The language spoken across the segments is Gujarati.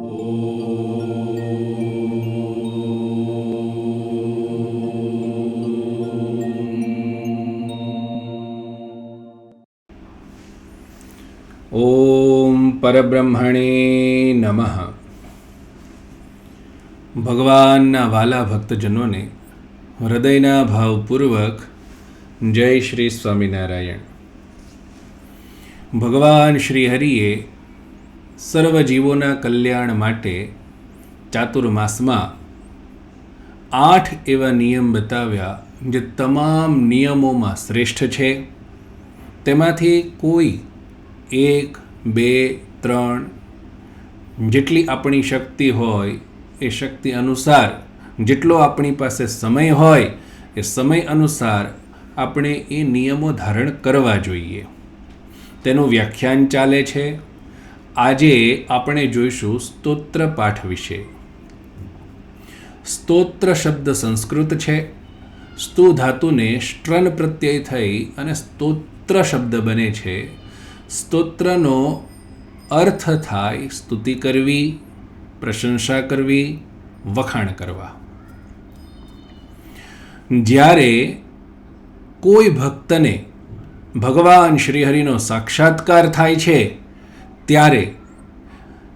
ઓમ પરબ્રહ્મણે નમઃ. ભગવાનના વાલા ભક્તજનોને હૃદયના ભાવપૂર્વક જય શ્રી સ્વામિનારાયણ. ભગવાન શ્રી હરિએ સર્વ જીવોના કલ્યાણ માટે ચાતુર્માસમાં 8 એવા નિયમ બતાવ્યા જે તમામ નિયમોમાં શ્રેષ્ઠ છે. તેમાંથી કોઈ 1, 2, 3 જેટલી આપણી શક્તિ હોય એ શક્તિ અનુસાર, જેટલો આપણી પાસે સમય હોય એ સમય અનુસાર આપણે એ નિયમો ધારણ કરવા જોઈએ. તેનું વ્યાખ્યાન ચાલે છે. આજે આપણે જોઈશું સ્તોત્ર પાઠ વિશે. સ્તોત્ર શબ્દ સંસ્કૃત છે. સ્તુ ધાતુને સ્ટ્રન પ્રત્યય થઈ અને સ્તોત્ર શબ્દ બને છે. સ્તોત્રનો અર્થ થાય સ્તુતિ કરવી, પ્રશંસા કરવી, વખાણ કરવા. જ્યારે કોઈ ભક્તને ભગવાન શ્રીહરિનો સાક્ષાત્કાર થાય છે ત્યારે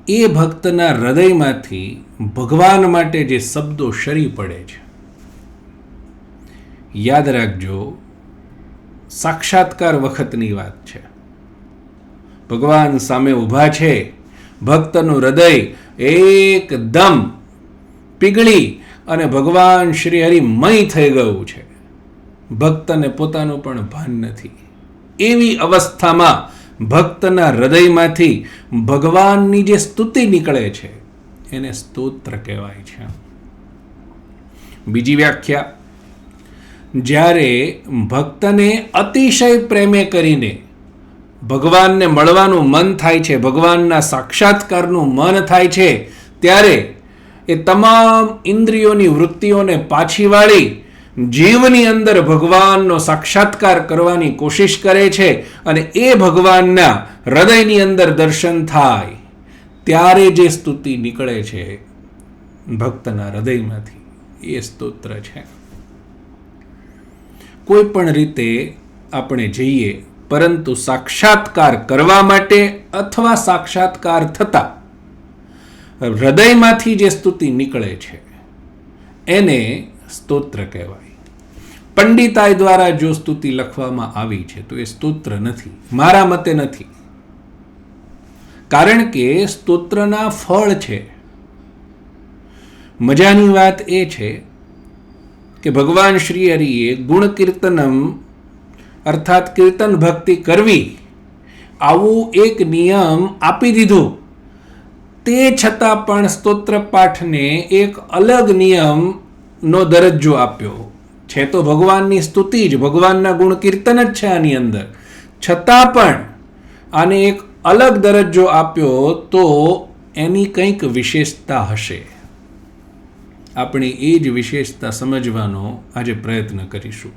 એ ભક્તના હૃદયમાંથી ભગવાન માટે જે શબ્દો શરી પડે છે, યાદ રાખજો, સાક્ષાત્કાર વખતની વાત છે. ભગવાન સામે ઊભા છે, ભક્તનું હૃદય એકદમ પીગળી અને ભગવાન શ્રી હરિ મય થઈ ગયું છે. ભક્તને પોતાનું પણ ભાન નથી. એવી અવસ્થામાં ભક્તના હૃદયમાંથી ભગવાનની જે સ્તુતિ નીકળે છે એને સ્તોત્ર કહેવાય છે. બીજી વ્યાખ્યા, જ્યારે ભક્તને અતિશય પ્રેમે કરીને ભગવાનને મળવાનું મન થાય છે, ભગવાનના સાક્ષાત્કારનું મન થાય છે, ત્યારે એ તમામ ઇન્દ્રિયોની વૃત્તિઓને પાછી વાળી જીવની અંદર ભગવાનનો સાક્ષાત્કાર કરવાની કોશિશ કરે છે અને એ ભગવાનના હૃદયની અંદર દર્શન થાય ત્યારે જે સ્તુતિ નીકળે છે ભક્તના હૃદયમાંથી, એ સ્તોત્ર છે. કોઈ પણ રીતે આપણે જઈએ, પરંતુ સાક્ષાત્કાર કરવા માટે અથવા સાક્ષાત્કાર થતા હૃદયમાંથી જે સ્તુતિ નીકળે છે એને સ્તોત્ર કહેવાય. પંડિતાઈ દ્વારા જો સ્તુતિ લખવામાં આવી છે તો એ સ્તોત્ર નથી, મારા મતે નથી. કારણ કે સ્તોત્રના ફળ છે. મજાની વાત એ છે કે ભગવાન શ્રી હરિએ ગુણ કીર્તનમ અર્થાત કીર્તન ભક્તિ કરવી આવું એક નિયમ આપી દીધું. તે છતાં પણ સ્તોત્ર પાઠને એક અલગ નિયમનો દરજ્જો આપ્યો છે. તો ભગવાનની સ્તુતિ જ, ભગવાનના ગુણ કીર્તન જ છે આની અંદર, છતાં પણ આને એક અલગ દરજ્જો આપ્યો તો એની કંઈક વિશેષતા હશે. આપણે એ જ વિશેષતા સમજવાનો આજે પ્રયત્ન કરીશું.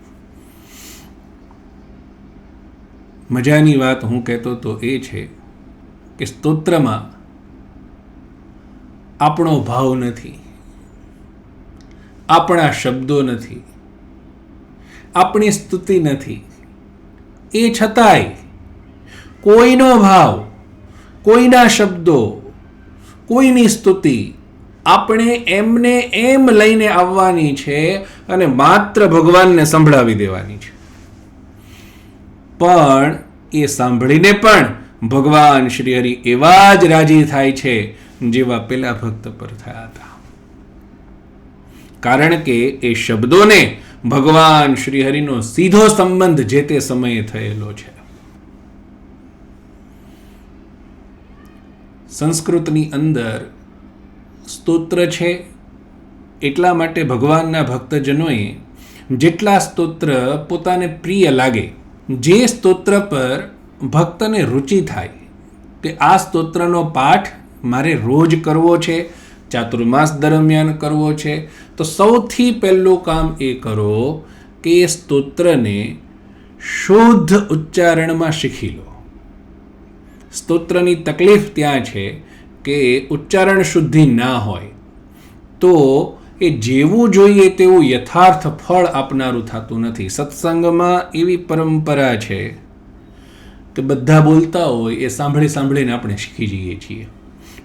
મજાની વાત હું કહેતો તો એ છે કે સ્તોત્રમાં આપણો ભાવ નથી, આપણા શબ્દો નથી, આપણી સ્તુતિ નથી. એ છતાંય કોઈનો ભાવ, કોઈના શબ્દો, કોઈની સ્તુતિ આપણે એમને એમ લઈને આવવાની છે અને માત્ર ભગવાનને સંભળાવી દેવાની છે. પણ એ સાંભળીને પણ ભગવાન શ્રી હરિ એવા જ રાજી થાય છે જેવા પેલા ભક્ત પર થયા હતા. કારણ કે એ શબ્દોને ભગવાન શ્રી હરિનો સીધો સંબંધ જે તે સમયે થયેલો છે. સંસ્કૃતની અંદર સ્તોત્ર છે એટલા માટે ભગવાનના ભક્તજનોએ જેટલા સ્તોત્ર પોતાને પ્રિય લાગે, જે સ્તોત્ર પર ભક્તને રુચિ થાય કે આ સ્તોત્રનો પાઠ મારે રોજ કરવો છે, ચાતુર્માસ દરમિયાન કરવો છે, તો સૌથી પહેલું કામ એ કરો કે એ સ્તોત્રને શુદ્ધ ઉચ્ચારણમાં શીખી લો. સ્તોત્રની તકલીફ ત્યાં છે કે ઉચ્ચારણ શુદ્ધિ ના હોય તો એ જેવું જોઈએ તેવું યથાર્થ ફળ આપનારું થતું નથી. સત્સંગમાં એવી પરંપરા છે કે બધા બોલતા હોય એ સાંભળીને આપણે શીખી જઈએ છીએ,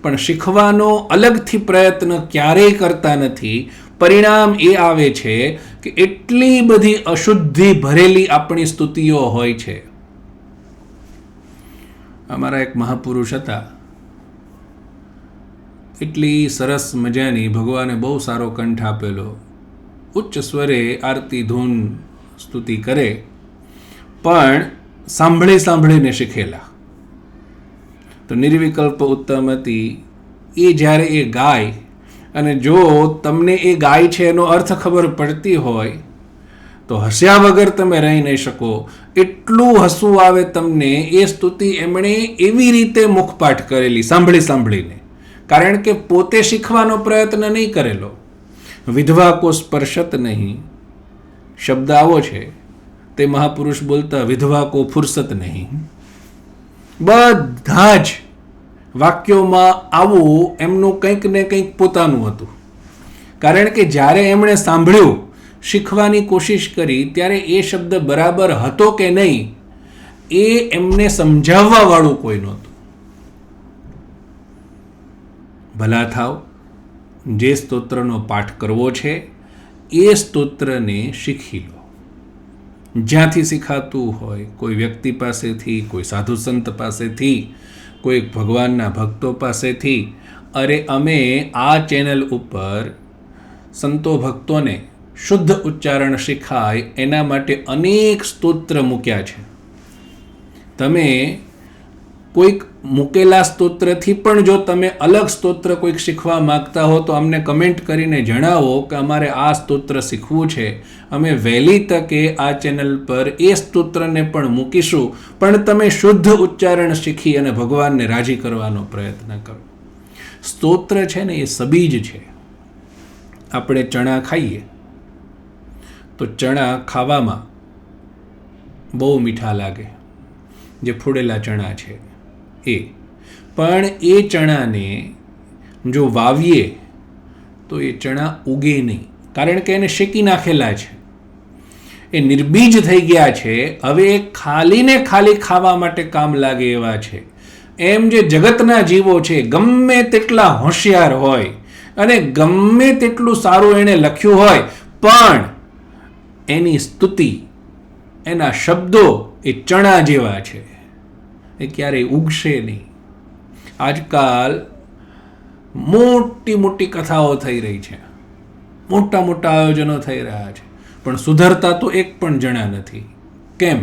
પણ શીખવાનો અલગથી પ્રયત્ન ક્યારેય કરતા નથી. પરિણામ એ આવે છે કે એટલી બધી અશુદ્ધિ ભરેલી આપણી સ્તુતિઓ હોય છે. અમારા એક મહાપુરુષ હતા, એટલી સરસ મજાની ભગવાને બહુ સારો કંઠ આપેલો, ઉચ્ચ સ્વરે આરતી ધૂન સ્તુતિ કરે, પણ સાંભળીને શીખેલા. તો નિર્વિકલ્પ ઉત્તમતી એ જ્યારે એ ગાય અને જો તમને એ ગાય છે એનો અર્થ ખબર પડતી હોય તો હસ્યા વગર તમે રહી નહીં શકો. એટલું હસવું આવે તમને. એ સ્તુતિ એમણે એવી રીતે મુખપાઠ કરેલી સાંભળીને, કારણ કે પોતે શીખવાનો પ્રયત્ન નહીં કરેલો. વિધવા કો સ્પર્શત નહીં શબ્દ આવો છે, તે મહાપુરુષ બોલતા વિધવા કો ફુરસત નહીં. બધા જ વાક્યોમાં આવું એમનું કંઈક ને કંઈક પોતાનું હતું, કારણ કે જ્યારે એમણે સાંભળ્યું, શીખવાની કોશિશ કરી, ત્યારે એ શબ્દ બરાબર હતો કે નહીં એ એમને સમજાવવા વાળું કોઈ નહોતું. ભલા થાવ, જે સ્તોત્રનો પાઠ કરવો છે એ સ્તોત્રને શીખી લો. જ્યાંથી શીખાતું હોય, કોઈ વ્યક્તિ પાસેથી, કોઈ સાધુ સંત પાસેથી, કોઈ ભગવાનના ભક્તો પાસેથી. અરે અમે આ ચેનલ ઉપર સંતો ભક્તોને શુદ્ધ ઉચ્ચારણ શીખાય એના માટે અનેક સ્તોત્ર મૂક્યા છે. તમે કોઈક મૂકેલા સ્તોત્રથી પણ જો તમે અલગ સ્તોત્ર કોઈક શીખવા માગતા હો તો અમને કમેન્ટ કરીને જણાવો કે અમારે આ સ્તોત્ર શીખવું છે. અમે વહેલી તકે આ ચેનલ પર એ સ્તોત્રને પણ મૂકીશું, પણ તમે શુદ્ધ ઉચ્ચારણ શીખી અને ભગવાનને રાજી કરવાનો પ્રયત્ન કરો. સ્તોત્ર છે ને એ સબીજ છે. આપણે ચણા ખાઈએ તો ચણા ખાવામાં બહુ મીઠા લાગે, જે ફોડેલા ચણા છે એ. પણ એ ચણાને જો વાવીએ તો એ ચણા ઉગે નહીં, કારણ કે એને શેકી નાખેલા છે, એ નિર્બીજ થઈ ગયા છે. હવે એ ખાલી ખાવા માટે કામ લાગે એવા છે. એમ જે જગતના જીવો છે, ગમે તેટલા હોશિયાર હોય અને ગમે તેટલું સારું એણે લખ્યું હોય, પણ એની સ્તુતિ, એના શબ્દો એ ચણા જેવા છે, એ ક્યારેય ઉગશે નહીં. આજકાલ મોટી કથાઓ થઈ રહી છે, મોટા આયોજનો થઈ રહ્યા છે, પણ સુધરતા તો એક પણ જણા નથી. કેમ?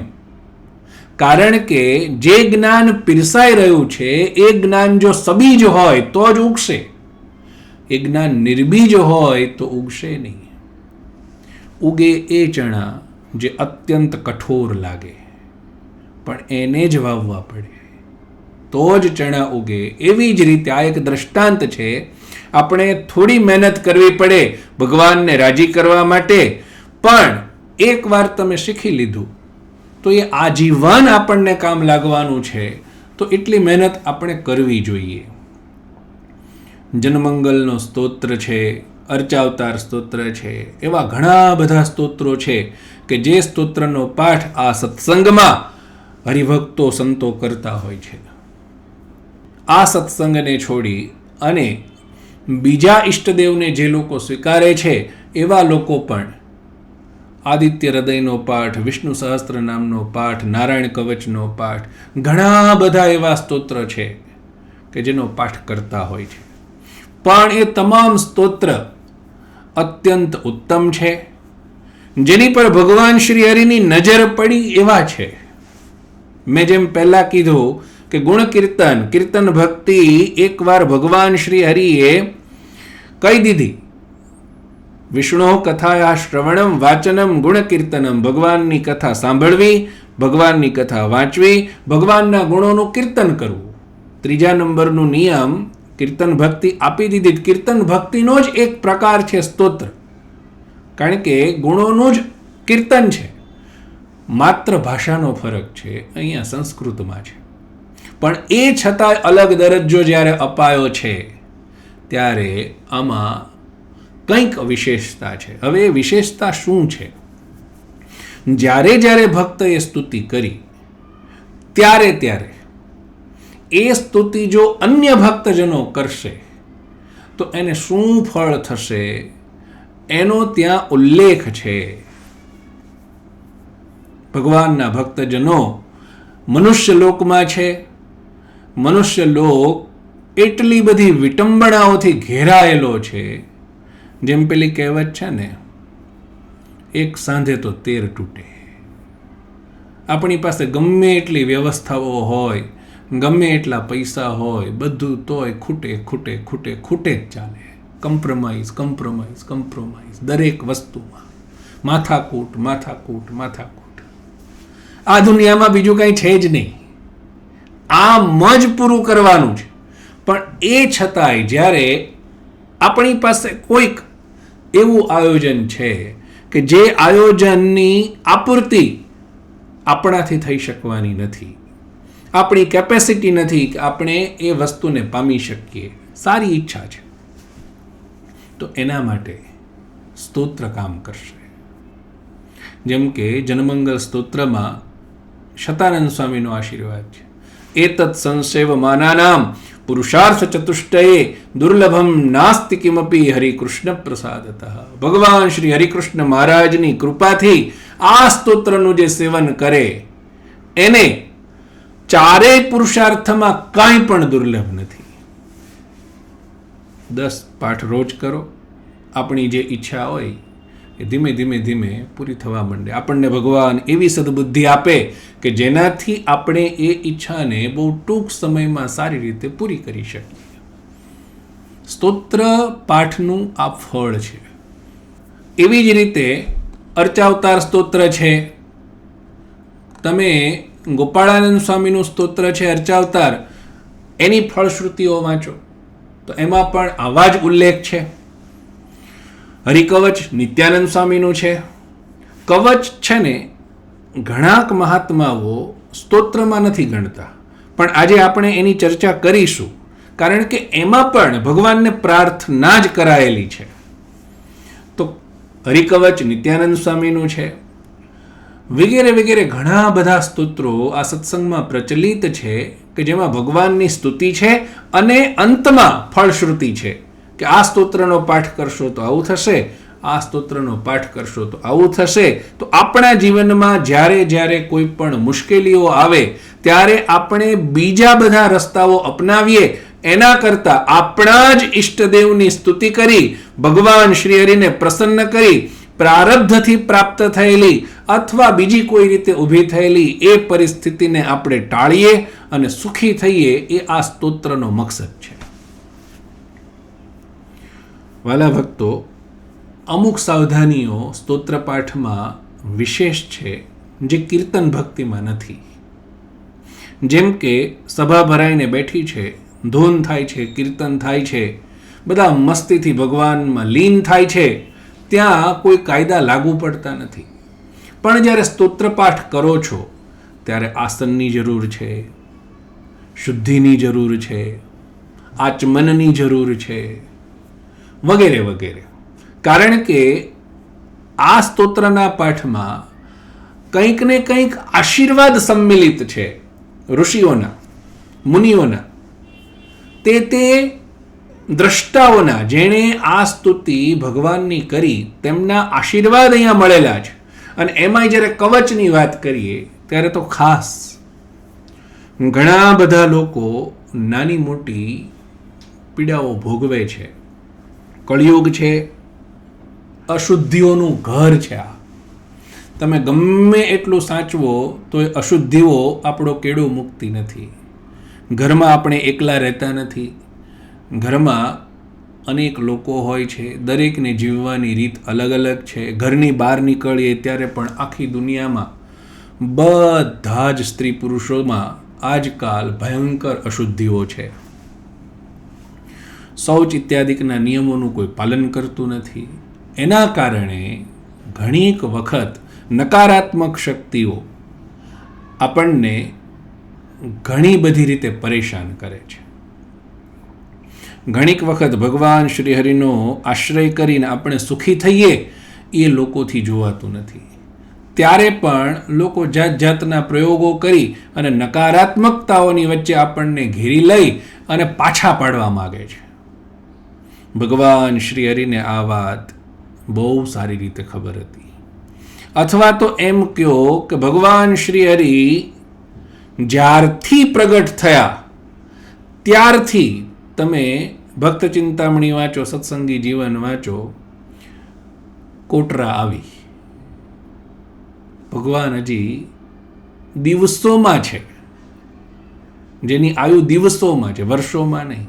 કારણ કે જે જ્ઞાન પીરસાઈ રહ્યું છે એ જ્ઞાન જો સબીજ હોય તો જ ઉગશે. એ જ્ઞાન નિર્બીજ હોય તો ઉગશે નહીં. ઉગે એ ચણા જે અત્યંત કઠોર લાગે, પણ એને જ વાવવા પડે તો જ ચણા ઉગે. એવી જ રીતે આ એક દ્રષ્ટાંત છે. આપણે થોડી મહેનત કરવી પડે ભગવાનને રાજી કરવા માટે, પણ એકવાર તમે શીખી લીધું તો એ આજીવન આપણને કામ લાગવાનું છે. તો એટલી મહેનત આપણે કરવી જોઈએ. જનમંગલનો સ્તોત્ર છે, અર્ચાવતાર સ્તોત્ર છે, એવા ઘણા બધા સ્તોત્રો છે કે જે સ્તોત્રનો પાઠ આ સત્સંગમાં હરિભક્તો સંતો કરતા હોય છે. આ સત્સંગને છોડી અને બીજા ઈષ્ટદેવને જે લોકો સ્વીકારે છે એવા લોકો પણ આદિત્ય હૃદયનો પાઠ, વિષ્ણુ સહસ્ત્ર નામનો પાઠ, નારાયણ કવચનો પાઠ, ઘણા બધા એવા સ્તોત્ર છે કે જેનો પાઠ કરતા હોય છે. પણ એ તમામ સ્તોત્ર અત્યંત ઉત્તમ છે, જેની પર ભગવાન શ્રી હરિની નજર પડી એવા છે. મેં જેમ પહેલા કીધું કે ગુણ કીર્તન ભક્તિ એકવાર ભગવાન શ્રી હરિએ કહી દીધી. વિષ્ણુ કથાયા શ્રવણમ વાચનમ ગુણ કીર્તનમ. ભગવાનની કથા સાંભળવી, ભગવાનની કથા વાંચવી, ભગવાનના ગુણોનું કીર્તન કરવું. 3 નંબરનું નિયમ કીર્તન ભક્તિ આપી દીધી. કીર્તન ભક્તિનો જ એક પ્રકાર છે સ્તોત્ર, કારણ કે ગુણોનું જ કીર્તન છે. માત્ર ભાષાનો ફરક છે, અહીંયા સંસ્કૃતમાં છે. પણ એ છતાંય અલગ દરજ્જો જ્યારે અપાયો છે ત્યારે આમાં કંઈક વિશેષતા છે. હવે એ વિશેષતા શું છે? જ્યારે જ્યારે ભક્તએ સ્તુતિ કરી ત્યારે ત્યારે એ સ્તુતિ જો અન્ય ભક્તજનો કરશે તો એને શું ફળ થશે એનો ત્યાં ઉલ્લેખ છે. ભગવાનના ભક્તજનો મનુષ્ય લોકમાં છે. મનુષ્ય લોક એટલી બધી વિટંબણાઓથી ઘેરાયેલો છે, જેમ પેલી કહેવત છે ને, એક સાંધે તો 13 તૂટે. આપણી પાસે ગમે એટલી વ્યવસ્થાઓ હોય, ગમે એટલા પૈસા હોય, બધું તોય ખૂટે ખૂટે ખૂટે ખૂટે જ ચાલે. કમ્પ્રોમાઇઝ કમ્પ્રોમાઇઝ કમ્પ્રોમાઇઝ દરેક વસ્તુમાં માથાકૂટ માથાકૂટ માથાકૂટ. આ દુનિયામાં બીજું કંઈ છે જ નહીં. આમ જ પૂરું કરવાનું છે. પણ એ છતાંય જ્યારે આપણી પાસે કોઈક એવું આયોજન છે કે જે આયોજનની આપૂર્તિ આપણાથી થઈ શકવાની નથી, આપણી કેપેસિટી નથી કે આપણે એ વસ્તુને પામી શકીએ, સારી ઈચ્છા છે, તો એના માટે સ્તોત્ર કામ કરશે. જેમ કે જનમંગલ સ્તોત્રમાં શતાનંદ સ્વામીનો આશીર્વાદ છે, એતત સંસેવ માનાનામ પુરુષાર્થ ચતુષ્ટયે દુર્લભમ નાસ્તિ કિમપી હરિકૃષ્ણ પ્રસાદતઃ. ભગવાન શ્રી હરિકૃષ્ણ મહારાજની કૃપાથી આ સ્તોત્રનું જે સેવન કરે એને ચારેય પુરુષાર્થમાં કાંઈ પણ દુર્લભ નથી. 10 પાઠ રોજ કરો, આપણી જે ઈચ્છા હોય એ ધીમે ધીમે ધીમે પૂરી થવા માંડે. આપણને ભગવાન એવી સદબુદ્ધિ આપે કે જેનાથી આપણે એ ઈચ્છાને બહુ ટૂંક સમયમાં સારી રીતે પૂરી કરી શકીએ. સ્તોત્ર પાઠનું આ ફળ છે. એવી જ રીતે અર્ચાવતાર સ્તોત્ર છે. તમે ગોપાળાનંદ સ્વામીનું સ્તોત્ર છે અર્ચાવતાર, એની ફળશ્રુતિઓ વાંચો તો એમાં પણ આવા જ ઉલ્લેખ છે. હરિકવચ નિત્યાનંદ સ્વામીનું છે. કવચ છે ને ઘણાક મહાત્માઓ સ્તોત્રમાં નથી ગણતા, પણ આજે આપણે એની ચર્ચા કરીશું, કારણ કે એમાં પણ ભગવાનને પ્રાર્થના જ કરાયેલી છે. તો હરિકવચ નિત્યાનંદ સ્વામીનું છે, વગેરે વગેરે ઘણા બધા સ્તોત્રો આ સત્સંગમાં પ્રચલિત છે કે જેમાં ભગવાનની સ્તુતિ છે અને અંતમાં ફળશ્રુતિ છે કે આ સ્તોત્રનો પાઠ કરશો તો આવું થશે, આ સ્તોત્રનો પાઠ કરશો તો આવું થશે. તો આપણા જીવનમાં જ્યારે જ્યારે કોઈ પણ મુશ્કેલીઓ આવે ત્યારે આપણે બીજા બધા રસ્તાઓ અપનાવીએ એના કરતાં આપણા જ ઈષ્ટદેવની સ્તુતિ કરી ભગવાન શ્રી હરિને પ્રસન્ન કરી પ્રારબ્ધથી પ્રાપ્ત થયેલી અથવા બીજી કોઈ રીતે ઊભી થયેલી એ પરિસ્થિતિને આપણે ટાળીએ અને સુખી થઈએ, એ આ સ્તોત્રનો મકસદ છે. વાલા ભક્તો, અમુક સાવધાનીઓ સ્તોત્રપાઠમાં વિશેષ છે જે કીર્તન ભક્તિમાં નથી. જેમ કે સભા ભરાઈને બેઠી છે, ધૂન થાય છે, કીર્તન થાય છે, બધા મસ્તીથી ભગવાનમાં લીન થાય છે, ત્યાં કોઈ કાયદા લાગુ પડતા નથી. પણ જ્યારે સ્તોત્રપાઠ કરો છો ત્યારે આસનની જરૂર છે, શુદ્ધિની જરૂર છે, આચમનની જરૂર છે, વગેરે વગેરે. કારણ કે આ સ્તોત્રના પાઠમાં કંઈક ને કંઈક આશીર્વાદ સંમિલિત છે ઋષિઓના, મુનિઓના, તે દ્રષ્ટાઓના, જેણે આ સ્તુતિ ભગવાનની કરી તેમના આશીર્વાદ અહીંયા મળેલા છે. અને એમાંય જ્યારે કવચની વાત કરીએ ત્યારે તો ખાસ ઘણા બધા લોકો નાની મોટી પીડાઓ ભોગવે છે. કળિયુગ છે, અશુદ્ધિઓનું ઘર છે. આ તમે ગમે એટલું સાચવો તો એ અશુદ્ધિઓ આપણો કેડો મુકતી નથી. ઘરમાં આપણે એકલા રહેતા નથી, ઘરમાં અનેક લોકો હોય છે, દરેકને જીવવાની રીત અલગ અલગ છે. ઘરની બહાર નીકળીએ ત્યારે પણ આખી દુનિયામાં બધા જ સ્ત્રી પુરુષોમાં આજકાલ ભયંકર અશુદ્ધિઓ છે. શૌચ ઇત્યાદિકના નિયમોનું કોઈ પાલન કરતું નથી. એના કારણે ઘણીક વખત નકારાત્મક શક્તિઓ આપણને ઘણી બધી રીતે પરેશાન કરે છે. ઘણીક વખત ભગવાન શ્રીહરિનો આશ્રય કરીને આપણે સુખી થઈએ એ લોકોથી જોવાતું નથી. ત્યારે પણ લોકો જાત જાતના પ્રયોગો કરી અને નકારાત્મકતાઓની વચ્ચે આપણને ઘેરી લઈ અને પાછા પાડવા માગે છે. ભગવાન શ્રીહરિને આ વાત બહુ સારી રીતે ખબર હતી. અથવા તો એમ કહો કે ભગવાન શ્રીહરિ જ્યારથી પ્રગટ થયા ત્યારથી તમે ભક્ત ચિંતામણી વાંચો, સત્સંગી જીવન વાંચો, કોટરા આવી. ભગવાન હજી દિવસોમાં છે, જેની આયુ દિવસોમાં છે, વર્ષોમાં નહીં,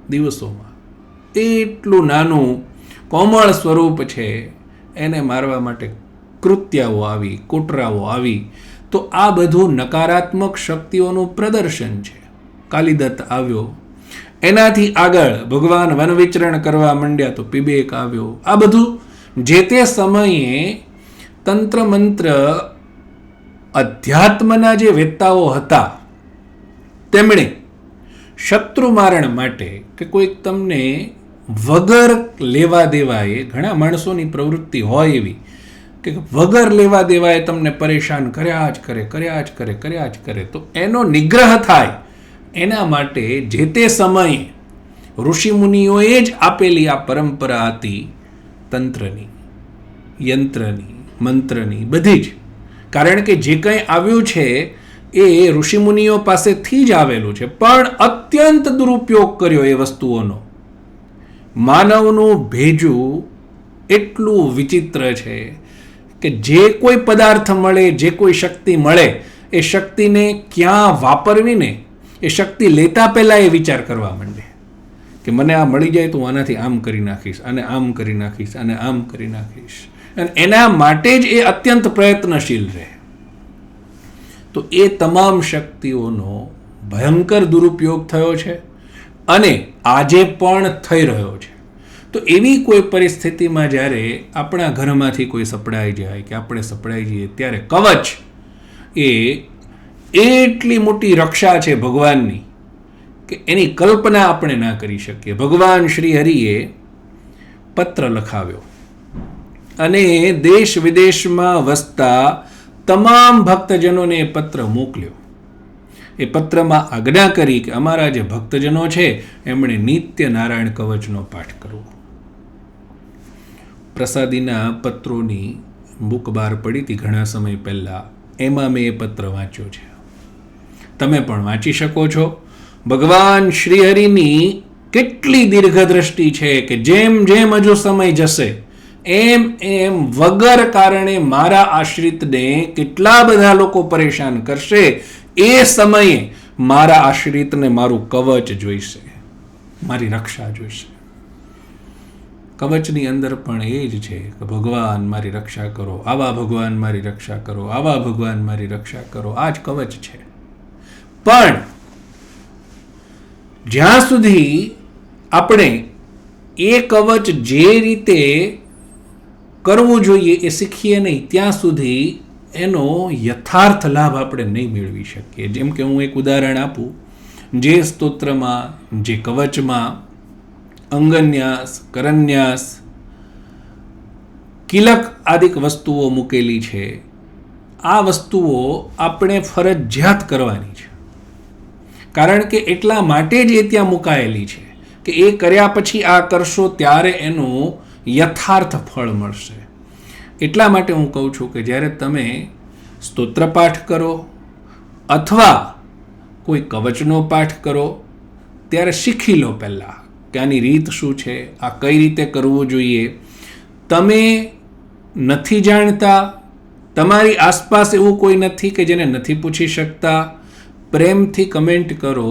દિવસોમાં. એટલું નાનું કોમળ સ્વરૂપ છે, એને મારવા માટે કૃત્યાઓ આવી, કોટરાઓ આવી. તો આ બધું નકારાત્મક શક્તિઓનું પ્રદર્શન છે. કાલિદત્ત આવ્યો, એનાથી આગળ ભગવાન વન વિચરણ કરવા માંડ્યા તો પીબેક આવ્યો. આ બધું જે તે સમયે તંત્ર મંત્ર અધ્યાત્મના જે વેત્તાઓ હતા તેમણે શત્રુ મારણ માટે કે કોઈક તમને વગર લેવા દેવાએ, ઘણા માણસોની પ્રવૃત્તિ હોય એવી કે વગર લેવા દેવાએ તમને પરેશાન કર્યા જ કરે, તો એનો નિગ્રહ થાય એના માટે જે તે સમયે ઋષિમુનિઓએ જ આપેલી આ પરંપરા હતી તંત્રની, યંત્રની, મંત્રની, બધી જ. કારણ કે જે કંઈ આવ્યું છે એ ઋષિમુનિઓ પાસેથી જ આવેલું છે, પણ અત્યંત દુરુપયોગ કર્યો એ વસ્તુઓનો. માનવનું ભેજું એટલું વિચિત્ર છે કે જે કોઈ પદાર્થ મળે, જે કોઈ શક્તિ મળે, એ શક્તિને ક્યાં વાપરવી ને એ શક્તિ લેતા પહેલાં એ વિચાર કરવા માંડે કે મને આ મળી જાય તો હું આનાથી આમ કરી નાખીશ, અને આમ કરી નાખીશ, અને આમ કરી નાખીશ. અને એના માટે જ એ અત્યંત પ્રયત્નશીલ રહે. તો એ તમામ શક્તિઓનો ભયંકર દુરુપયોગ થયો છે અને આજે પણ થઈ રહ્યો છે. તો એવી કોઈ પરિસ્થિતિમાં જ્યારે આપણા ઘરમાંથી કોઈ સપડાઈ જાય કે આપણે સપડાઈ જઈએ ત્યારે કવચ એ એટલી મોટી રક્ષા છે ભગવાનની કે એની કલ્પના આપણે ના કરી શકીએ. ભગવાન શ્રી હરિએ પત્ર લખાવ્યો અને દેશ વિદેશમાં વસતા તમામ ભક્તજનોને એ પત્ર મોકલ્યો. એ પત્રમાં આજ્ઞા કરી કે અમારા જે ભક્તજનો છે એમણે નિત્ય નારાયણ કવચનો પાઠ કરવો. પ્રસાદીના પત્રોની બુક બહાર પડી હતી ઘણા સમય પહેલાં, એમાં મેં એ પત્ર વાંચ્યો છે. તમે પણ વાંચી શકો છો. ભગવાન શ્રીહરિની કેટલી દીર્ઘદ્રષ્ટિ છે કે જેમ જેમ હજુ સમય જશે એમ એમ વગર કારણે મારા આશ્રિતને કેટલા બધા લોકો પરેશાન કરશે, એ સમયે મારા આશ્રિતને મારું કવચ જોઈશે, મારી રક્ષા જોઈશે. કવચની અંદર પણ એ જ છે કે ભગવાન મારી રક્ષા કરો, આવા ભગવાન મારી રક્ષા કરો, આવા ભગવાન મારી રક્ષા કરો. આ જ કવચ છે. પણ જ્યાં સુધી આપણે એ કવચ જે રીતે કરવું જોઈએ એ શીખીએ નહીં ત્યાં સુધી એનો યથાર્થ લાભ આપણે નહીં મેળવી શકીએ. જેમ કે હું એક ઉદાહરણ આપું, જે સ્તોત્રમાં, જે કવચમાં અંગન્યાસ, કરન્યાસ, કિલક આદિક વસ્તુઓ મૂકેલી છે, આ વસ્તુઓ આપણે ફરજિયાત કરવાની છે. કારણ કે એટલા માટે જ એ ત્યાં મુકાયેલી છે કે એ કર્યા પછી આ કરશો ત્યારે એનું યથાર્થ ફળ મળશે. એટલા માટે હું કહું છું કે જ્યારે તમે સ્તોત્ર પાઠ કરો અથવા કોઈ કવચનો પાઠ કરો ત્યારે શીખી લો પહેલાં કે આની રીત શું છે, આ કઈ રીતે કરવું જોઈએ. તમે નથી જાણતા, તમારી આસપાસ એવું કોઈ નથી કે જેને નથી પૂછી શકતા, પ્રેમથી કમેન્ટ કરો.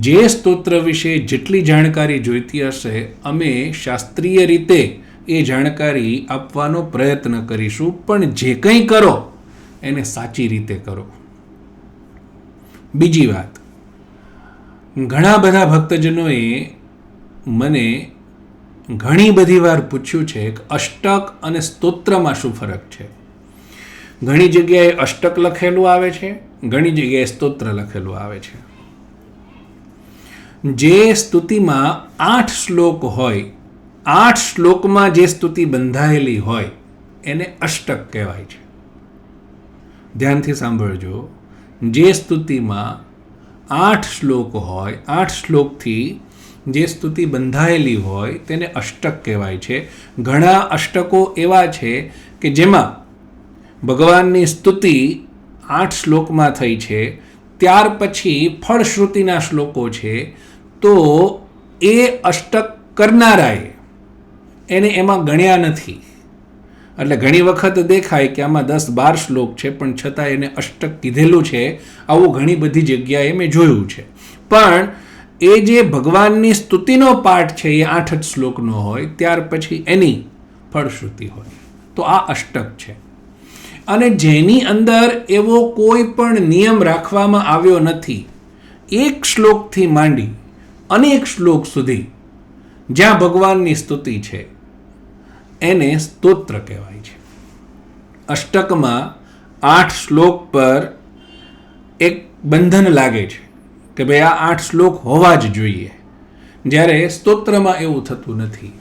જે સ્તોત્ર વિશે જેટલી જાણકારી જોઈતી હશે અમે શાસ્ત્રીય રીતે એ જાણકારી આપવાનો પ્રયત્ન કરીશું, પણ જે કંઈ કરો એને સાચી રીતે કરો. બીજી વાત, ઘણા બધા ભક્તજનોએ મને ઘણી બધી વાર પૂછ્યું છે કે અષ્ટક અને સ્તોત્રમાં શું ફરક છે. ઘણી જગ્યાએ અષ્ટક લખેલું આવે છે, ઘણી જગ્યાએ સ્તોત્ર લખેલું આવે છે. જે સ્તુતિમાં 8 શ્લોક હોય, 8 શ્લોકમાં જે સ્તુતિ બંધાયેલી હોય એને અષ્ટક કહેવાય છે. ધ્યાનથી સાંભળજો. જે સ્તુતિમાં 8 શ્લોક હોય, 8 શ્લોકથી જે સ્તુતિ બંધાયેલી હોય તેને અષ્ટક કહેવાય છે. ઘણા અષ્ટકો એવા છે કે જેમાં ભગવાનની સ્તુતિ 8 શ્લોકમાં થઈ છે, ત્યાર પછી ફળશ્રુતિના શ્લોકો છે, તો એ અષ્ટક કરનારાએ એને એમાં ગણ્યા નથી. એટલે ઘણી વખત દેખાય કે આમાં 10-12 શ્લોક છે, પણ છતાં એને અષ્ટક કીધેલું છે. આવું ઘણી બધી જગ્યાએ મેં જોયું છે. પણ એ જે ભગવાનની સ્તુતિનો પાઠ છે એ 8 જ શ્લોકનો હોય, ત્યાર પછી એની ફળશ્રુતિ હોય, તો આ અષ્ટક છે. અને જેની અંદર એવો કોઈ પણ નિયમ રાખવામાં આવ્યો નથી, એક શ્લોકથી માંડી અનેક શ્લોક સુધી જ્યાં ભગવાનની સ્તુતિ છે એને સ્તોત્ર કહેવાય છે. અષ્ટકમાં 8 શ્લોક પર એક બંધન લાગે છે કે ભાઈ આ 8 શ્લોક હોવા જ જોઈએ, જ્યારે સ્તોત્રમાં એવું થતું નથી.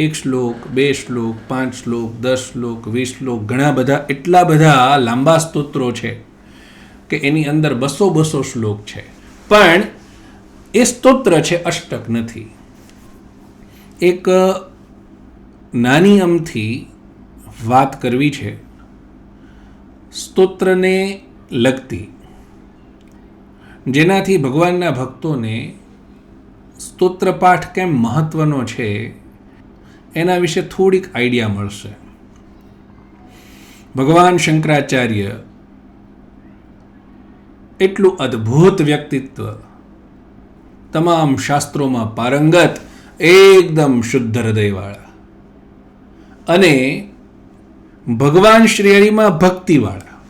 1 શ્લોક, 2 શ્લોક, 5 શ્લોક, 10 શ્લોક, 20 શ્લોક, ઘણા બધા, એટલા બધા લાંબા સ્તોત્રો છે કે એની અંદર 200 શ્લોક છે, પણ એ સ્તોત્ર છે, અષ્ટક નથી. એક નાની અમથી વાત કરવી છે સ્તોત્રને લગતી, જેનાથી ભગવાનના ભક્તોને સ્તોત્ર પાઠ કેમ મહત્વનો છે એના વિશે થોડીક આઈડિયા મળશે. ભગવાન શંકરાચાર્ય એટલું અદ્ભુત વ્યક્તિત્વ, તમામ શાસ્ત્રોમાં પારંગત, એકદમ શુદ્ધ હૃદયવાળા, અને ભગવાન શ્રી હરિમાં ભક્તિવાળા.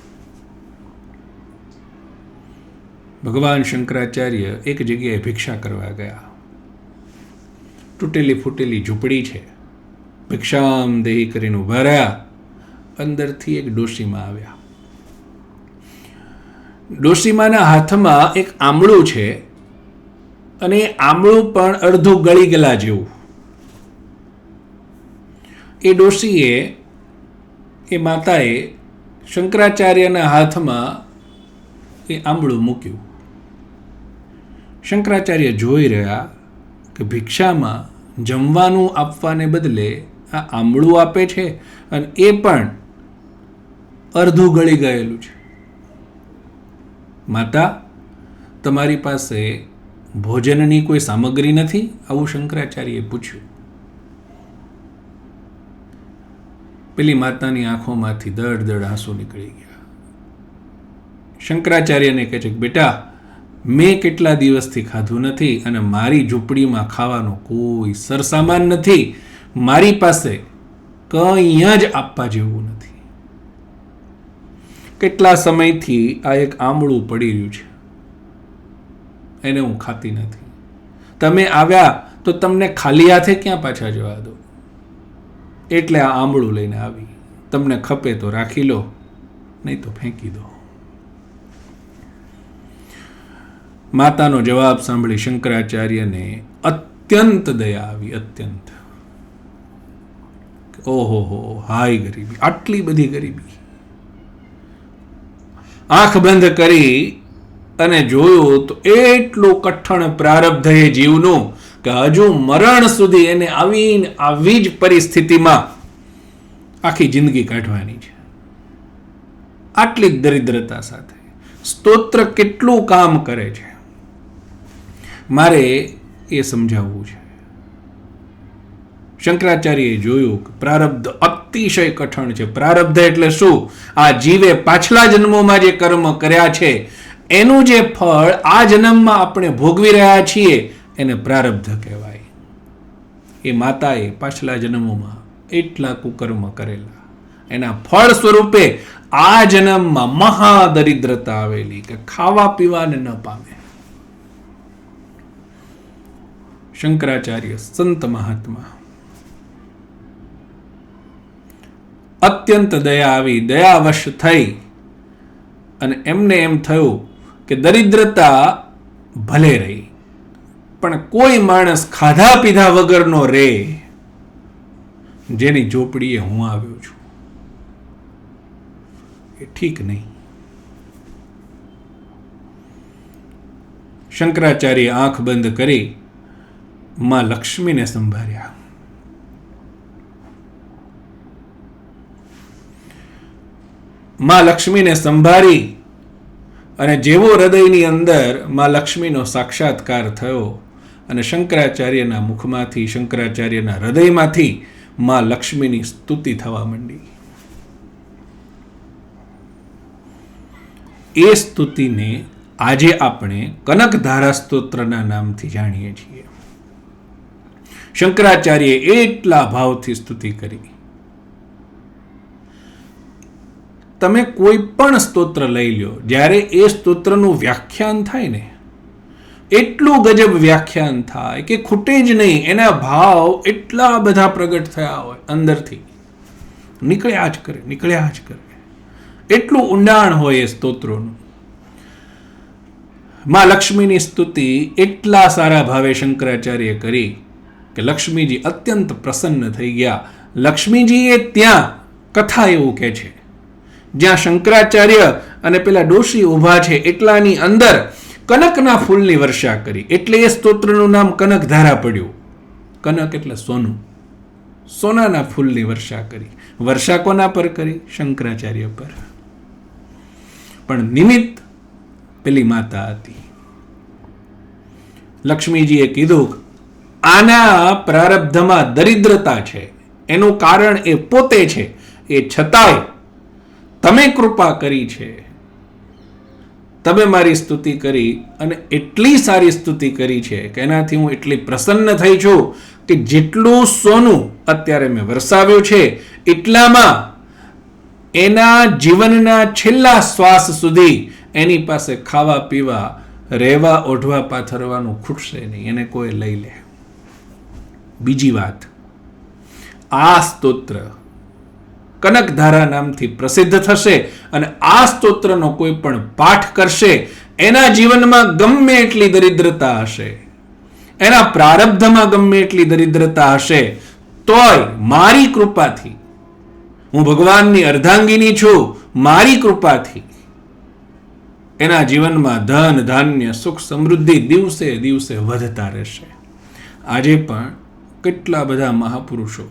ભગવાન શંકરાચાર્ય એક જગ્યાએ ભિક્ષા કરવા ગયા. તૂટેલી ફૂટેલી ઝૂંપડી છે. ભિક્ષામ દેહી કરીને ઊભા રહ્યા. અંદરથી એક ડોશીમાં આવ્યા. ડોશીમાના હાથમાં એક આમળું છે, અને આમળું પણ અડધું ગળી ગયેલા જેવું. એ ડોશીએ, એ માતાએ શંકરાચાર્યના હાથમાં એ આમળું મૂક્યું. શંકરાચાર્ય જોઈ રહ્યા કે ભિક્ષામાં જમવાનું આપવાને બદલે આ આમળું આપે છે, અને એ પણ અડધું ગળી ગયેલું છે. માતા, તમારી પાસે ભોજનની કોઈ સામગ્રી નથી? આવું શંકરાચાર્યએ પૂછ્યું. પેલી માતાની આંખોમાંથી દડ આંસુ નીકળી ગયા. શંકરાચાર્યને કહે છે કે બેટા, મેં કેટલા દિવસથી ખાધું નથી, અને મારી ઝૂંપડીમાં ખાવાનો કોઈ સરસામાન નથી. મારી પાસે કંઈ જ આપવા જેવું નથી. કેટલા સમયથી આ એક આમળું પડી રહ્યું છે, એને હું ખાતી નથી. તમે આવ્યા તો તમને ખાલી હાથે ક્યાં પાછા જવા દો, એટલે આ આમળું લઈને આવી. તમને ખપે તો રાખી લો, નહીં તો ફેંકી દો. માતાનો જવાબ સાંભળી શંકરાચાર્યને અત્યંત દયા આવી. અત્યંત. ઓહો હો, હાય ગરીબી, આટલી બધી ગરીબી. આંખ બંધ કરી અને જોયું તો એટલું કઠણ પ્રારબ્ધ એ જીવનું કે હજુ મરણ સુધી એને આવી જ પરિસ્થિતિમાં આખી જિંદગી કાઢવાની છે. આટલી દરિદ્રતા સાથે સ્તોત્ર કેટલું કામ કરે છે, મારે એ સમજાવવું છે. શંકરાચાર્યએ જોયું કે પ્રારબ્ધ અતિશય કઠણ છે. પ્રારબ્ધ એટલે શું? આ જીવે પાછલા જન્મોમાં જે કર્મ કર્યા છે એનું જે ફળ આ જન્મમાં આપણે ભોગવી રહ્યા છીએ એને પ્રારબ્ધ કહેવાય. એ માતાએ પાછલા જન્મોમાં એટલા કુકર્મ કરેલા, એના ફળ સ્વરૂપે આ જન્મમાં મહાદરિદ્રતા આવેલી કે ખાવા પીવાને ન પામે. શંકરાચાર્ય સંત મહાત્મા, અત્યંત દયા આવી, દયાવશ થઈ અને એમને એમ થયું કે દરિદ્રતા ભલે રહી, પણ કોઈ માણસ ખાધા પીધા વગરનો રે જેની ઝોપડીએ હું આવ્યો છું, એ ઠીક નહીં. શંકરાચાર્ય આંખ બંધ કરી માં લક્ષ્મીને સંભાળ્યા. માં લક્ષ્મીને સંભાળી અને જેવો હૃદયની અંદર માં લક્ષ્મીનો સાક્ષાત્કાર થયો અને શંકરાચાર્યના મુખમાંથી, શંકરાચાર્યના હૃદયમાંથી માં લક્ષ્મીની સ્તુતિ થવા માંડી. એ સ્તુતિને આજે આપણે કનકધારા સ્તોત્રના નામથી જાણીએ છીએ. શંકરાચાર્યએ એટલા ભાવથી સ્તુતિ કરી. તમે કોઈ પણ સ્તોત્ર લઈ લો, જ્યારે એ સ્તોત્રનું વ્યાખ્યાન થાય ને, એટલું ગજબ વ્યાખ્યાન થાય કે ખૂટે જ નહીં. એના ભાવ એટલા બધા પ્રગટ થયા હોય અંદરથી, નીકળ્યા જ કરે, નીકળ્યા જ કરે. એટલું ઊંડાણ હોય એ સ્તોત્રોનું. માં લક્ષ્મીની સ્તુતિ એટલા સારા ભાવે શંકરાચાર્ય કરી કે લક્ષ્મીજી અત્યંત પ્રસન્ન થઈ ગયા. લક્ષ્મીજીએ ત્યાં કથા એવું કહે છે, જ્યાં શંકરાચાર્ય અને પેલા ડોશી ઊભા છે એટલાની અંદર કનકના ફૂલની વર્ષા કરી. એટલે એ સ્તોત્રનું નામ કનકધારા પડ્યું. કનક એટલે સોનું, સોનાના ફૂલની વર્ષા કરી. વર્ષા કોના પર કરી? શંકરાચાર્ય પર. પણ નિમિત્ત પેલી માતા હતી. લક્ષ્મીજીએ કીધું, આના પ્રારબ્ધમાં દરિદ્રતા છે, એનું કારણ એ પોતે છે, એ છતાંય તમે કૃપા કરી છે, તમે મારી સ્તુતિ કરી અને એટલી સારી સ્તુતિ કરી છે કે એનાથી હું એટલી પ્રસન્ન થઈ છું કે જેટલું સોનું અત્યારે મેં વરસાવ્યું છે એટલામાં એના જીવનના છેલ્લા શ્વાસ સુધી એની પાસે ખાવા પીવા, રહેવા, ઓઢવા, પાથરવાનું ખૂટશે નહીં. એને કોઈ લઈ લે. બીજી વાત, આ સ્તોત્ર કનકધારા નામથી પ્રસિદ્ધ થશે અને આ સ્તોત્રનો કોઈ પણ પાઠ કરશે, એના જીવનમાં ગમે એટલી દરિદ્રતા હશે, એના પ્રારબ્ધમાં ગમે એટલી દરિદ્રતા હશે, તોય મારી કૃપાથી, હું ભગવાનની અર્ધાંગીની છું, મારી કૃપાથી એના જીવનમાં ધન, ધાન્ય, સુખ, સમૃદ્ધિ દિવસે દિવસે વધતા રહેશે. આજે પણ કેટલા બધા મહાપુરુષો,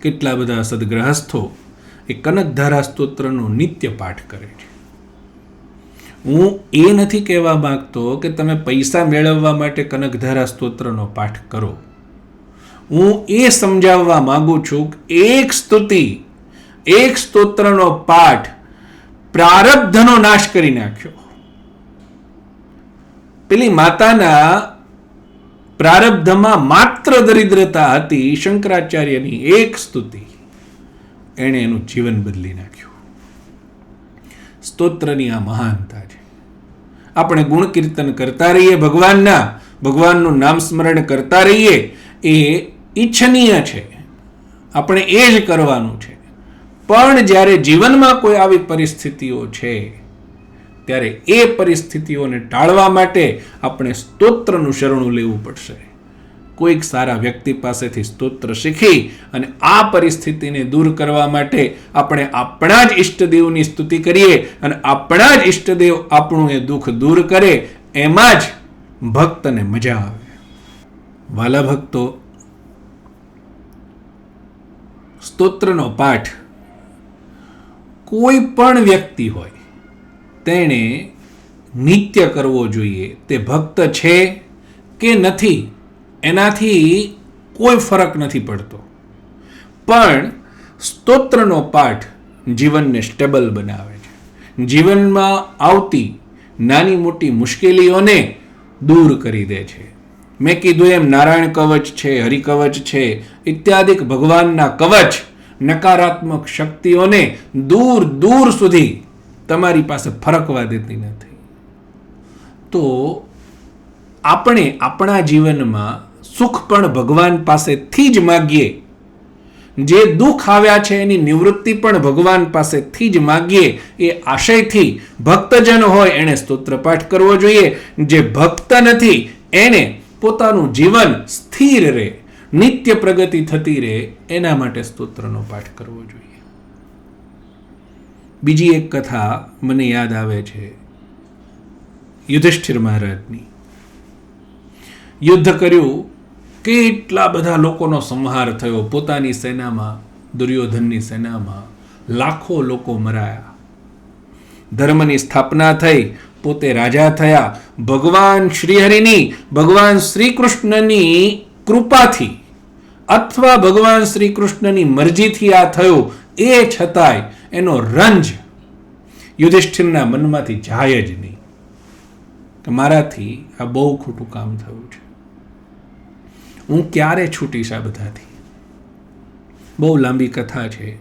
કેટલા બધા સદગ્રહસ્થો એ કનકધારા સ્તોત્રનો નિત્ય પાઠ કરે છે. હું એ નથી કહેવા માંગતો કે તમે પૈસા મેળવવા માટે કનકધારા સ્તોત્રનો પાઠ કરો. હું એ સમજાવવા માંગુ છું કે એક સ્તુતિ, એક સ્તોત્રનો પાઠ પ્રારબ્ધનો નાશ કરી નાખ્યો. પેલી માતાના પ્રારબ્ધમાં માત્ર દરિદ્રતા હતી. શંકરાચાર્યની એક સ્તુતિ એણે એનું જીવન બદલી નાખ્યું. સ્તોત્રની આ મહાનતા છે. આપણે ગુણ કીર્તન કરતા રહીએ ભગવાનના, ભગવાનનું નામ સ્મરણ કરતા રહીએ, એ ઈચ્છનીય છે, આપણે એ જ કરવાનું છે. પણ જ્યારે જીવનમાં કોઈ આવી પરિસ્થિતિઓ છે ત્યારે એ પરિસ્થિતિઓને ટાળવા માટે આપણે સ્તોત્રનું શરણું લેવું પડશે. કોઈક સારા વ્યક્તિ પાસેથી સ્તોત્ર શીખી અને આ પરિસ્થિતિને દૂર કરવા માટે આપણે આપણા જ ઈષ્ટદેવની સ્તુતિ કરીએ અને આપણા જ ઈષ્ટદેવ આપણું એ દુઃખ દૂર કરે. એમાં જ ભક્તને મજા આવે. વાલા ભક્તો, સ્તોત્રનો પાઠ કોઈ પણ વ્યક્તિ હોય તેણે નિત્ય કરવો જોઈએ. તે ભક્ત છે કે નથી એનાથી કોઈ ફરક નથી પડતો, પણ સ્તોત્રનો પાઠ જીવનને સ્ટેબલ બનાવે છે. જીવનમાં આવતી નાની મોટી મુશ્કેલીઓને દૂર કરી દે છે. મેં કીધું એમ નારાયણ કવચ છે, હરિકવચ છે, ઇત્યાદિક ભગવાનના કવચ નકારાત્મક શક્તિઓને દૂર દૂર સુધી તમારી પાસે ફરકવા દેતી નથી. તો આપણે આપણા જીવનમાં સુખ પણ ભગવાન પાસેથી જ માગીએ, જે દુઃખ આવ્યા છે એની નિવૃત્તિ પણ ભગવાન પાસેથી જ માગીએ એ આશયથી ભક્તજન હોય એણે સ્તોત્ર પાઠ કરવો જોઈએ. જે ભક્ત નથી એને પોતાનું જીવન સ્થિર રહે, નિત્ય પ્રગતિ થતી રહે, એના માટે સ્તોત્રનો પાઠ કરવો જોઈએ. બીજી એક કથા મને યાદ આવે છે યુધિષ્ઠિર મહારાજની. યુદ્ધ કર્યું, કેટલા બધા લોકોનો સંહાર થયો. પોતાની સેનામાં, દુર્યોધનની સેનામાં લાખો લોકો મરાયા. ધર્મની સ્થાપના થઈ, પોતે રાજા થયા. ભગવાન શ્રીહરિની, ભગવાન શ્રી કૃષ્ણની કૃપાથી અથવા ભગવાન શ્રી કૃષ્ણની મરજીથી આ થયું. એ છતાંય એનો રંજ યુધિષ્ઠિરના મનમાંથી જાય જ નહીં કે મારાથી આ બહુ ખોટું કામ થયું છે, હું ક્યારે છૂટીશ આ બધાથી. બહુ લાંબી કથા છે.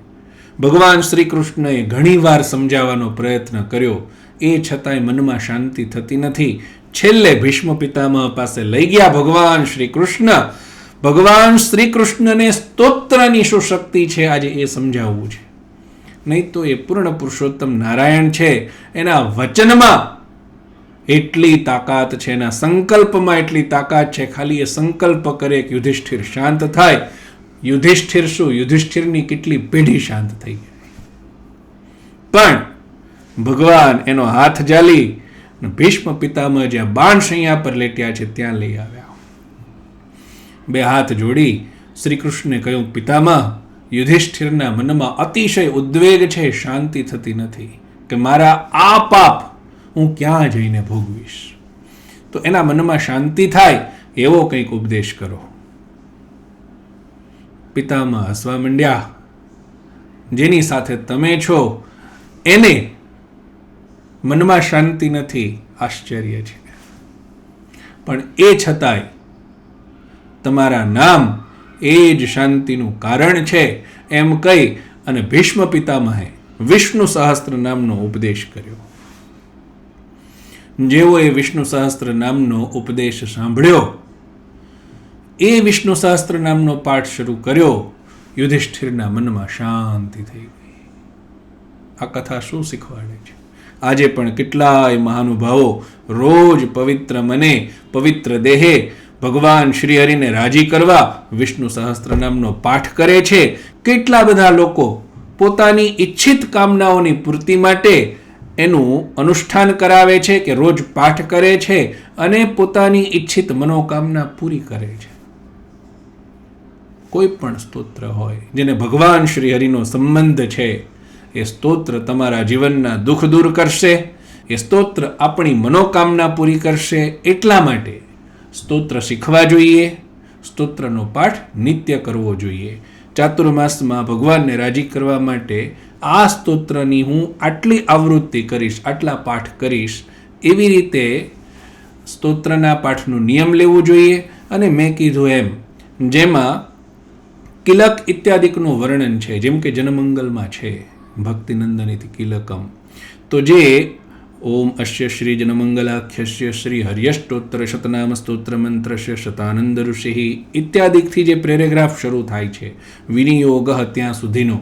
ભગવાન શ્રી કૃષ્ણએ ઘણીવાર સમજાવવાનો પ્રયત્ન કર્યો, એ છતાંય મનમાં શાંતિ થતી નથી. છેલ્લે ભીષ્મ પિતામહ પાસે લઈ ગયા ભગવાન શ્રી કૃષ્ણ. ભગવાન શ્રી કૃષ્ણને સ્તોત્રની શું શક્તિ છે આજે એ સમજાવવું છે. નહીં તો એ પૂર્ણ પુરુષોત્તમ નારાયણ છે, એના વચનમાં એટલી તાકાત છે, એના સંકલ્પમાં એટલી તાકાત છે. ખાલી એ સંકલ્પ કરે કે યુધિષ્ઠિર શાંત થાય. યુધિષ્ઠિર શું, યુધિષ્ઠિરની કેટલી પેઢી શાંત થઈ ગઈ. પણ ભગવાન એનો હાથ જાલી ભીષ્મ પિતામહ જ્યાં બાણ શૈયા પર લેટ્યા છે ત્યાં લઈ આવ્યા. બે હાથ જોડી શ્રી કૃષ્ણે કહ્યું, પિતામહ, યુધિષ્ઠિરના મનમાં અતિશય ઉદ્વેગ છે, શાંતિ થતી નથી કે મારા આ પાપ હું ક્યાં જઈને ભોગવીશ. તો એના મનમાં શાંતિ થાય એવો કંઈક ઉપદેશ કરો. પિતામહ હસવા માંડ્યા. જેની સાથે તમે છો એને મનમાં શાંતિ નથી, આશ્ચર્ય છે. પણ એ છતાંય તમારા નામ એ જ શાંતિનું કારણ છે એમ કહી અને ભીષ્મ પિતામહે વિષ્ણુ સહસ્ત્ર નામનો ઉપદેશ કર્યો. જેવો એ વિષ્ણુ સહસ્ત્ર નામનો ઉપદેશ સાંભળ્યો, એ વિષ્ણુ સહસ્ત્ર નામનો પાઠ શરૂ કર્યો, યુધિષ્ઠિરના મનમાં શાંતિ થઈ ગઈ. આ કથા શું શીખવાડે છે? આજે પણ કેટલાય મહાનુભાવો રોજ પવિત્ર મને, પવિત્ર દેહે ભગવાન શ્રી હરિને રાજી કરવા વિષ્ણુ સહસ્ત્ર નામનો પાઠ કરે છે. કેટલા બધા લોકો પોતાની ઈચ્છિત કામનાઓની પૂર્તિ માટે એનું અનુષ્ઠાન કરાવે છે કે રોજ પાઠ કરે છે અને પોતાની ઈચ્છિત મનોકામના પૂરી કરે છે. કોઈ પણ સ્તોત્ર હોય જેને ભગવાન શ્રી હરિનો સંબંધ છે, એ સ્તોત્ર તમારા જીવનના દુઃખ દૂર કરશે. એ સ્તોત્ર આપણી મનોકામના પૂરી કરશે. એટલા માટે સ્તોત્ર શીખવા જોઈએ, સ્તોત્રનો પાઠ નિત્ય કરવો જોઈએ. ચાતુર્માસમાં ભગવાનને રાજી કરવા માટે આ સ્તોત્રની હું આટલી આવૃત્તિ કરીશ, આટલા પાઠ કરીશ, એવી રીતે સ્તોત્રના પાઠનું નિયમ લેવું જોઈએ. અને મેં કીધું એમ, જેમાં કિલક ઇત્યાદિકનું વર્ણન છે, જેમ કે જનમંગલમાં છે ભક્તિનંદનિતિ કિલકમ, તો જે ઓમ અશ્ય શ્રી જનમંગલાખ્યસ્ય શ્રી હર્યષ્ટોત્તર શતનામ સ્તોત્ર મંત્રસ્ય શતાનંદ ઋષિ ઇત્યાદિકથી જે પેરેગ્રાફ શરૂ થાય છે વિનિયોગ ત્યાં સુધીનો,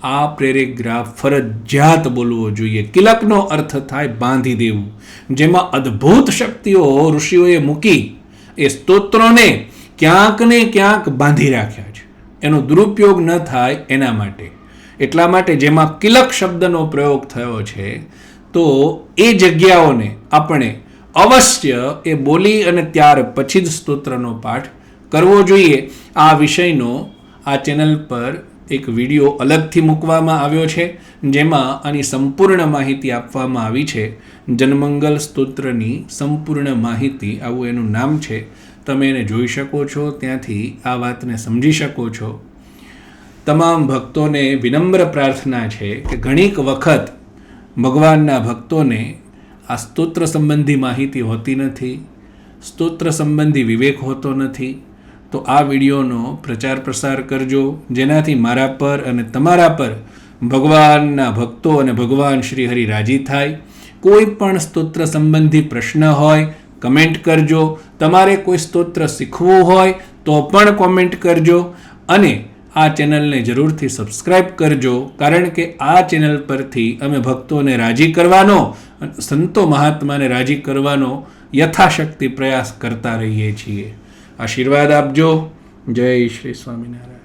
આ પેરેગ્રાફ ફરજિયાત બોલવો જોઈએ. કિલકનો અર્થ થાય બાંધી દેવું, જેમાં અદ્ભુત શક્તિઓ ઋષિઓએ મૂકી એ સ્તોત્રોને ક્યાંક ને ક્યાંક બાંધી રાખ્યા છે. એનો દુરુપયોગ ન થાય એના માટે. એટલા માટે જેમાં કિલક શબ્દનો પ્રયોગ થયો છે તો એ જગ્યાઓને આપણે અવશ્ય એ બોલી અને ત્યાર પછી જ સ્તોત્રનો પાઠ કરવો જોઈએ. આ વિષયનો આ ચેનલ પર એક વિડીયો અલગથી મૂકવામાં આવ્યો છે, જેમાં આની સંપૂર્ણ માહિતી આપવામાં આવી છે. જનમંગલ સ્તોત્રની સંપૂર્ણ માહિતી, આવું એનું નામ છે. તમે એને જોઈ શકો છો, ત્યાંથી આ વાતને સમજી શકો છો. તમામ ભક્તોને વિનમ્ર પ્રાર્થના છે કે ઘણીક વખત ભગવાનના ભક્તોને આ સ્તોત્ર સંબંધી માહિતી હોતી નથી, સ્તોત્ર સંબંધી વિવેક હોતો નથી. તો આ વિડીયોનો પ્રચાર પ્રસાર કરજો, જેનાથી મારા પર અને તમારા પર ભગવાનના ભક્તો અને ભગવાન શ્રી હરિ રાજી થાય. કોઈ પણ સ્તોત્ર સંબંધી પ્રશ્ન હોય કમેન્ટ કરજો. તમારે કોઈ સ્તોત્ર શીખવું હોય તો પણ કોમેન્ટ કરજો. અને આ ચેનલને જરૂરથી સબસ્ક્રાઈબ કરજો, કારણ કે આ ચેનલ પરથી અમે ભક્તોને રાજી કરવાનો, સંતો મહાત્માને રાજી કરવાનો યથાશક્તિ પ્રયાસ કરતા રહીએ છીએ. આશીર્વાદ આપજો. જય શ્રી સ્વામિનારાયણ.